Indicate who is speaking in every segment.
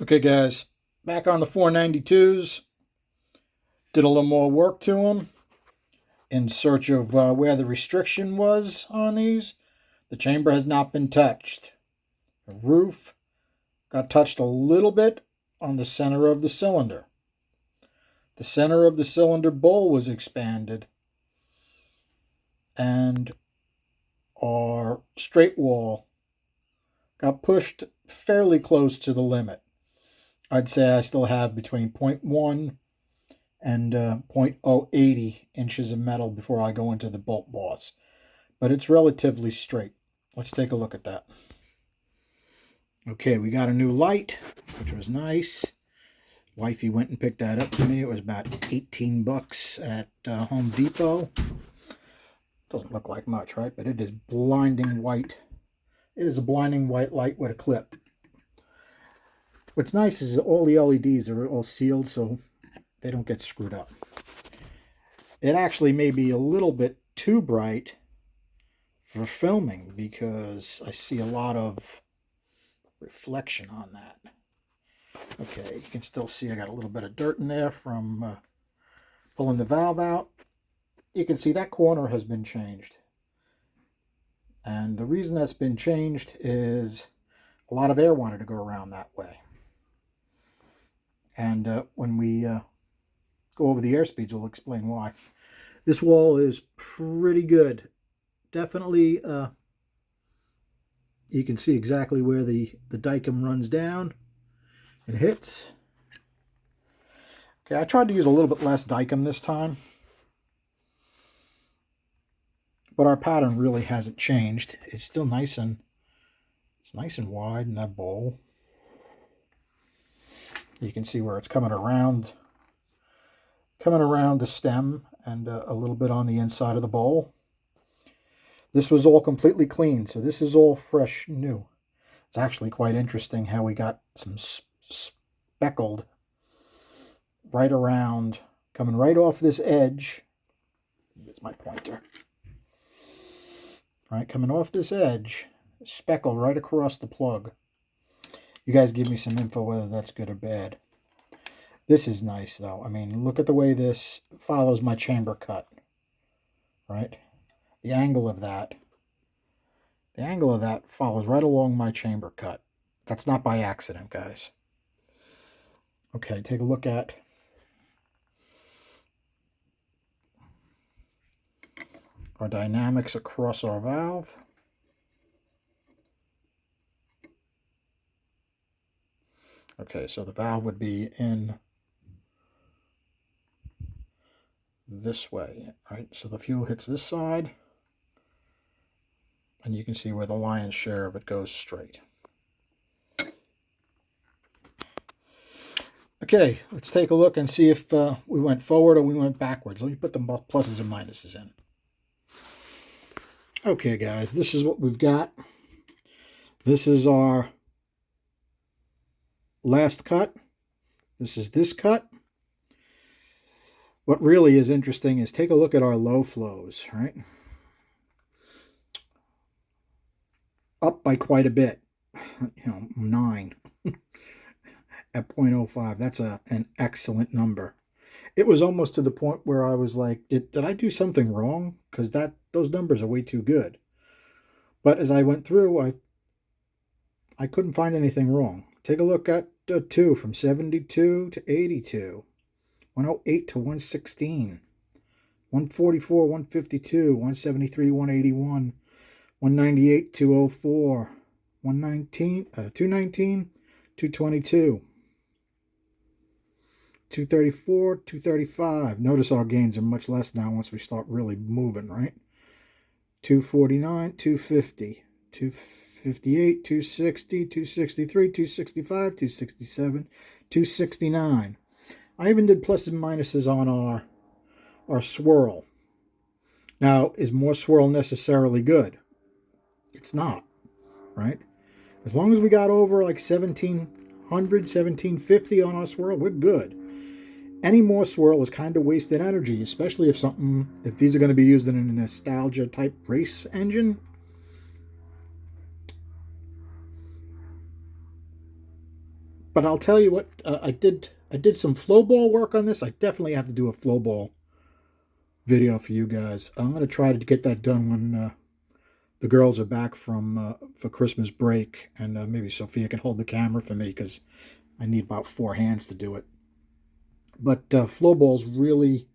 Speaker 1: Okay, guys, back on the 492s. Did a little more work to them in search of where the restriction was on these. The chamber has not been touched. The roof got touched a little bit on the center of the cylinder. The center of the cylinder bowl was expanded, and our straight wall got pushed fairly close to the limit. I'd say I still have between zero point 0.1 and 0.080 inches of metal before I go into the bolt boss. But it's relatively straight. Let's take a look at that. Okay, we got a new light, which was nice. Wifey went and picked that up for me. It was about 18 bucks at Home Depot. Doesn't look like much, right? But it is blinding white. It is a blinding white light with a clip. What's nice is all the LEDs are all sealed, so they don't get screwed up. It actually may be a little bit too bright for filming because I see a lot of reflection on that. Okay, you can still see I got a little bit of dirt in there from pulling the valve out. You can see that corner has been changed. And the reason that's been changed is a lot of air wanted to go around that way. And when we go over the airspeeds, we'll explain why. This wall is pretty good. Definitely, you can see exactly where the dicum runs down and hits. Okay, I tried to use a little bit less dicum this time, but our pattern really hasn't changed. It's still nice and wide in that bowl. You can see where it's coming around the stem and a little bit on the inside of the bowl. This was all completely clean, so this is all fresh new. It's actually quite interesting how we got some speckled right around, coming right off this edge. There's my pointer. Right, coming off this edge, speckle right across the plug. You guys give me some info whether that's good or bad. This is nice, though. I mean, look at the way this follows my chamber cut. Right? The angle of that follows right along my chamber cut. That's not by accident, guys. Okay, take a look at our dynamics across our valve. Okay, so the valve would be in this way, right? So the fuel hits this side, and you can see where the lion's share of it goes straight. Okay, let's take a look and see if we went forward or we went backwards. Let me put the pluses and minuses in. Okay, guys, this is what we've got. This is our last cut. This is this cut. What really is interesting is take a look at our low flows, right? Up by quite a bit, 9 at 0.05. That's an excellent number. It was almost to the point where I was like, did I do something wrong? Because those numbers are way too good. But as I went through, I couldn't find anything wrong. Take a look at 2 from 72 to 82. 108 to 116, 144, 152, 173, 181, 198, 204, 119, 219, 222, 234, 235. Notice our gains are much less now once we start really moving, right? 249, 250, 258, 260, 263, 265, 267, 269. I even did pluses and minuses on our swirl. Now, is more swirl necessarily good? It's not, right? As long as we got over like 1700, 1750 on our swirl, we're good. Any more swirl is kind of wasted energy, especially if these are going to be used in a nostalgia type race engine. But I'll tell you what, I did some flow ball work on this. I definitely have to do a flow ball video for you guys. I'm going to try to get that done when the girls are back from for Christmas break, and maybe Sophia can hold the camera for me because I need about 4 hands to do it. But flow balls really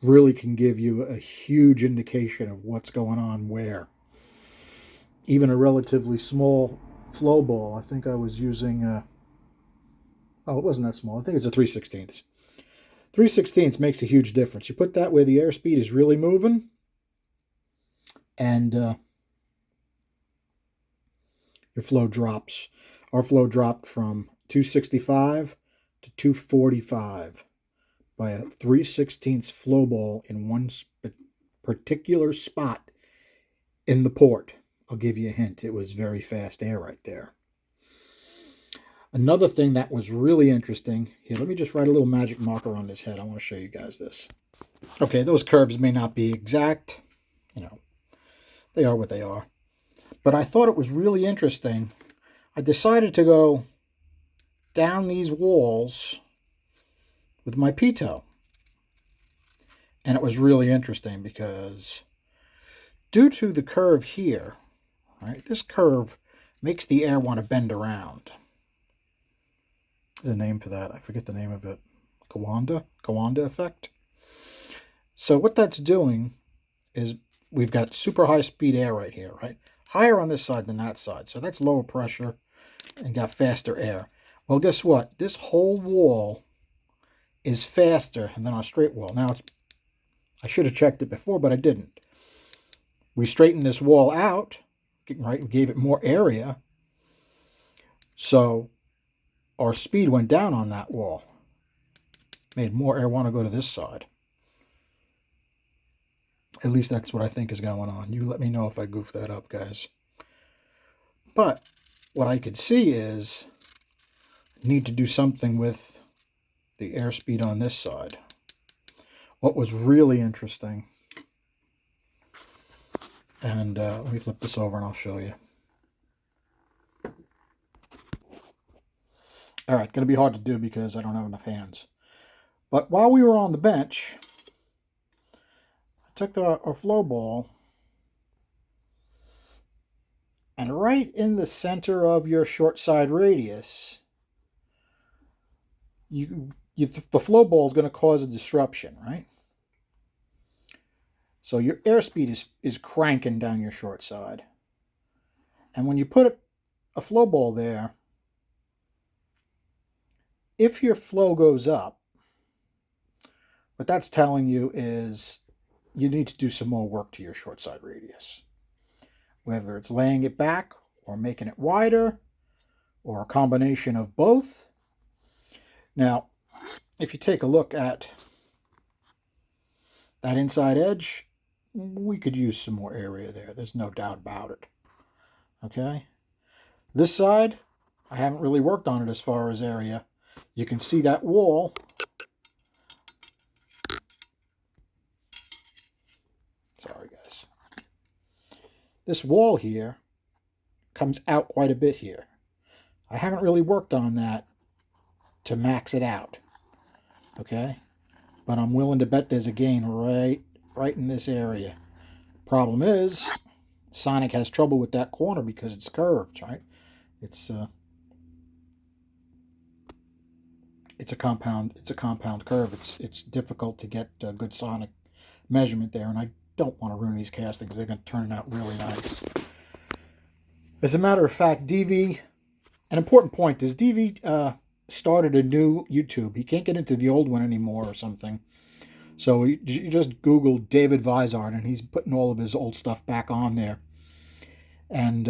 Speaker 1: can give you a huge indication of what's going on where. Even a relatively small flow ball, I think I was using, oh, it wasn't that small. I think it's a 3/16. 3/16 makes a huge difference. You put that where the airspeed is really moving, and your flow drops. Our flow dropped from 265 to 245 by a 3/16 flow ball in one particular spot in the port. I'll give you a hint. It was very fast air right there. Another thing that was really interesting, here, let me just write a little magic marker on this head. I want to show you guys this. Okay, those curves may not be exact. You know, they are what they are. But I thought it was really interesting. I decided to go down these walls with my pitot. And it was really interesting because due to the curve here, right, this curve makes the air want to bend around. There's a name for that. I forget the name of it. Kawanda effect. So what that's doing is we've got super high speed air right here, right? Higher on this side than that side. So that's lower pressure and got faster air. Well, guess what? This whole wall is faster than our straight wall. Now, I should have checked it before, but I didn't. We straightened this wall out, right? We gave it more area. So our speed went down on that wall. Made more air want to go to this side. At least that's what I think is going on. You let me know if I goof that up, guys. But what I could see is I need to do something with the airspeed on this side. What was really interesting, and let me flip this over and I'll show you. All right, going to be hard to do because I don't have enough hands. But while we were on the bench, I took our flow ball, and right in the center of your short side radius, the flow ball is going to cause a disruption, right? So your airspeed is cranking down your short side. And when you put a flow ball there, if your flow goes up, what that's telling you is you need to do some more work to your short side radius. Whether it's laying it back or making it wider or a combination of both. Now, if you take a look at that inside edge, we could use some more area there. There's no doubt about it. Okay? This side, I haven't really worked on it as far as area. You can see that wall. Sorry, guys. This wall here comes out quite a bit here. I haven't really worked on that to max it out. Okay? But I'm willing to bet there's a gain right in this area. Problem is, Sonic has trouble with that corner because it's curved, right? It's a compound curve. It's difficult to get a good Sonic measurement there, and I don't want to ruin these castings. They're going to turn out really nice. As a matter of fact, DV, an important point is DV started a new YouTube. He can't get into the old one anymore or something. So you just Google David Vizard, and he's putting all of his old stuff back on there. And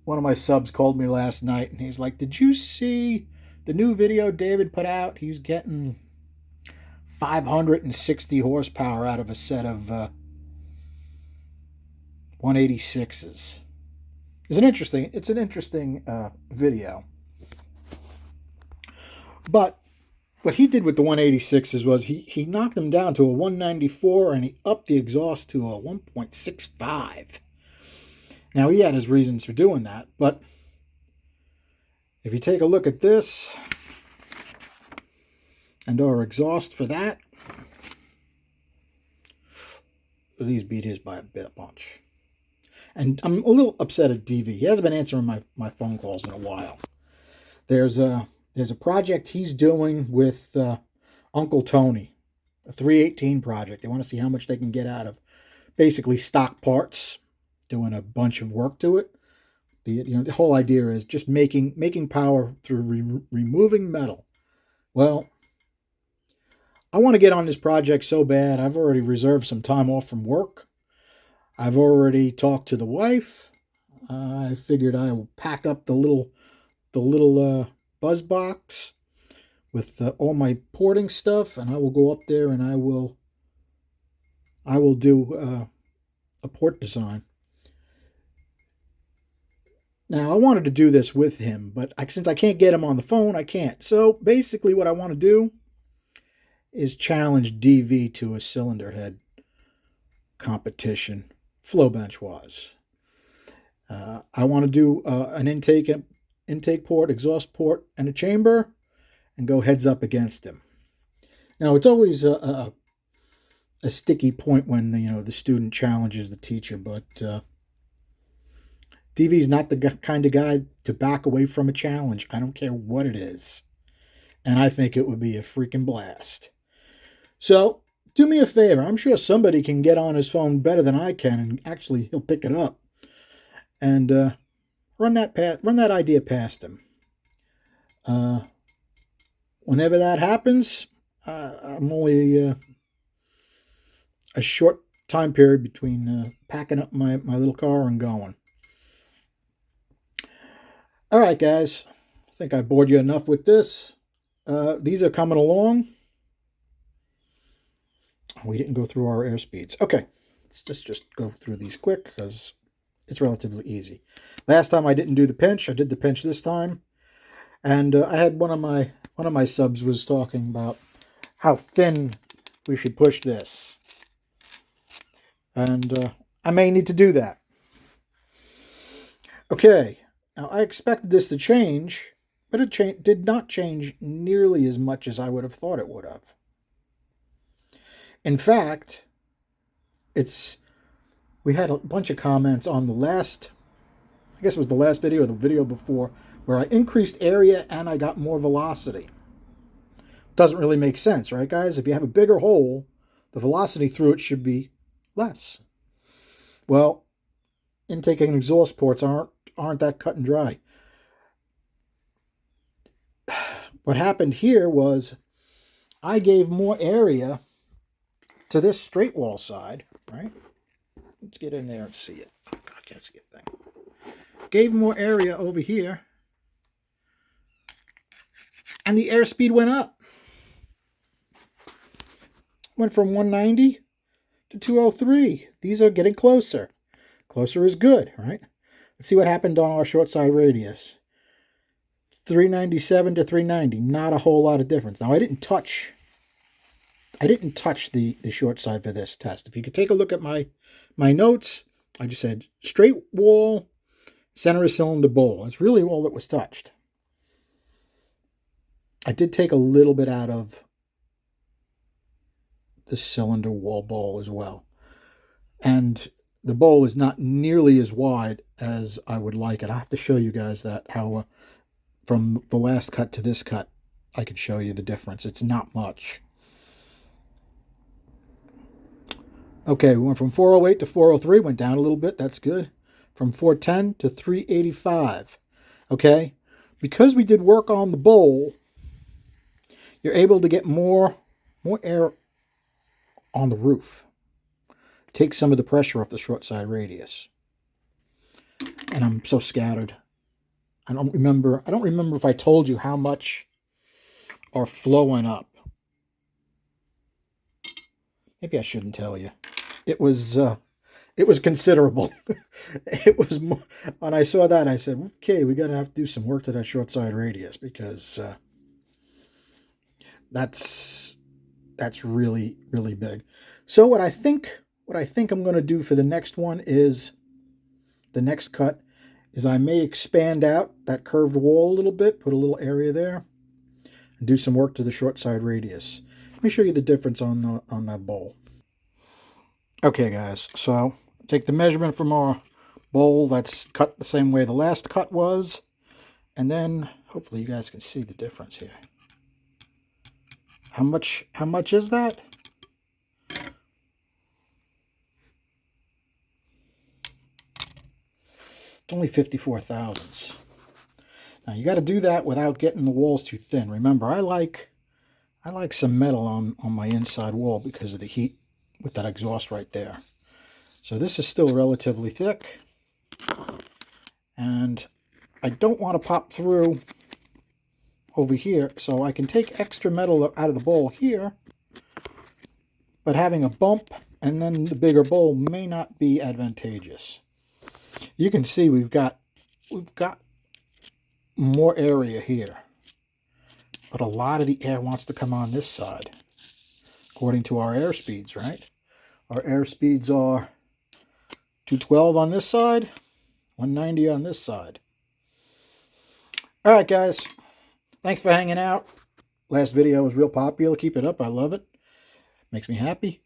Speaker 1: one of my subs called me last night, and he's like, "Did you see the new video David put out? He's getting 560 horsepower out of a set of 186s." It's an interesting video. But what he did with the 186s was he knocked them down to a 194, and he upped the exhaust to a 1.65. Now, he had his reasons for doing that, but If you take a look at this and our exhaust for that, these beat his by a bunch. And I'm a little upset at DV. He hasn't been answering my phone calls in a while. There's a project he's doing with Uncle Tony, a 318 project. They want to see how much they can get out of basically stock parts, doing a bunch of work to it. The whole idea is just making power through removing metal. Well, I want to get on this project so bad. I've already reserved some time off from work. I've already talked to the wife. I figured I will pack up the little buzz box with all my porting stuff, and I will go up there and I will do a port design. Now, I wanted to do this with him, but since I can't get him on the phone, I can't. So basically what I want to do is challenge DV to a cylinder head competition, flow bench wise. I want to do an intake port, exhaust port, and a chamber, and go heads up against him. Now, it's always a sticky point when the student challenges the teacher, but DV's not the kind of guy to back away from a challenge. I don't care what it is. And I think it would be a freaking blast. So, do me a favor. I'm sure somebody can get on his phone better than I can, and actually he'll pick it up. And run that idea past him. Whenever that happens, I'm only a short time period between packing up my little car and going. All right, guys. I think I bored you enough with this. These are coming along. We didn't go through our airspeeds. Okay, let's just go through these quick because it's relatively easy. Last time I didn't do the pinch. I did the pinch this time. And I had one of my subs was talking about how thin we should push this. And I may need to do that. Okay. Now, I expected this to change, but it did not change nearly as much as I would have thought it would have. In fact, we had a bunch of comments on the last, I guess it was the last video or the video before, where I increased area and I got more velocity. Doesn't really make sense, right, guys? If you have a bigger hole, the velocity through it should be less. Well, intake and exhaust ports aren't that cut and dry. What happened here was I gave more area to this straight wall side, right? Let's get in there and see it. Oh, God, I can't see a thing. Gave more area over here, and the airspeed went up. Went from 190 to 203. These are getting closer. Closer is good, right? Let's see what happened on our short side radius. 397 to 390. Not a whole lot of difference. Now, I didn't touch the short side for this test. If you could take a look at my notes, I just said straight wall, center of cylinder bowl. That's really all that was touched. I did take a little bit out of the cylinder wall bowl as well. And the bowl is not nearly as wide as I would like it. I have to show you guys that, how from the last cut to this cut, I can show you the difference. It's not much. Okay, we went from 408 to 403, went down a little bit. That's good. From 410 to 385. Okay, because we did work on the bowl, you're able to get more air on the roof. Take some of the pressure off the short side radius. And I'm so scattered. I don't remember if I told you how much our flow went up. Maybe I shouldn't tell you. It was considerable. It was more, when I saw that, I said, okay, we got to have to do some work to that short side radius, because that's really, really big. So what I think I'm going to do for the next one is, the next cut is I may expand out that curved wall a little bit, put a little area there, and do some work to the short side radius. Let me show you the difference on that bowl. Okay guys, so take the measurement from our bowl that's cut the same way the last cut was, and then hopefully you guys can see the difference here. How much is that? It's only 54 thousandths. Now you got to do that without getting the walls too thin. Remember, I like some metal on my inside wall because of the heat with that exhaust right there. So this is still relatively thick, and I don't want to pop through over here, so I can take extra metal out of the bowl here, but having a bump and then the bigger bowl may not be advantageous. You can see we've got more area here, but a lot of the air wants to come on this side according to our air speeds, right? Our air speeds are 212 on this side, 190 on this side. All right, guys. Thanks for hanging out. Last video was real popular. Keep it up. I love it. Makes me happy.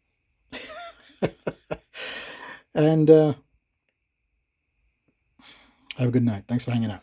Speaker 1: And have a good night. Thanks for hanging out.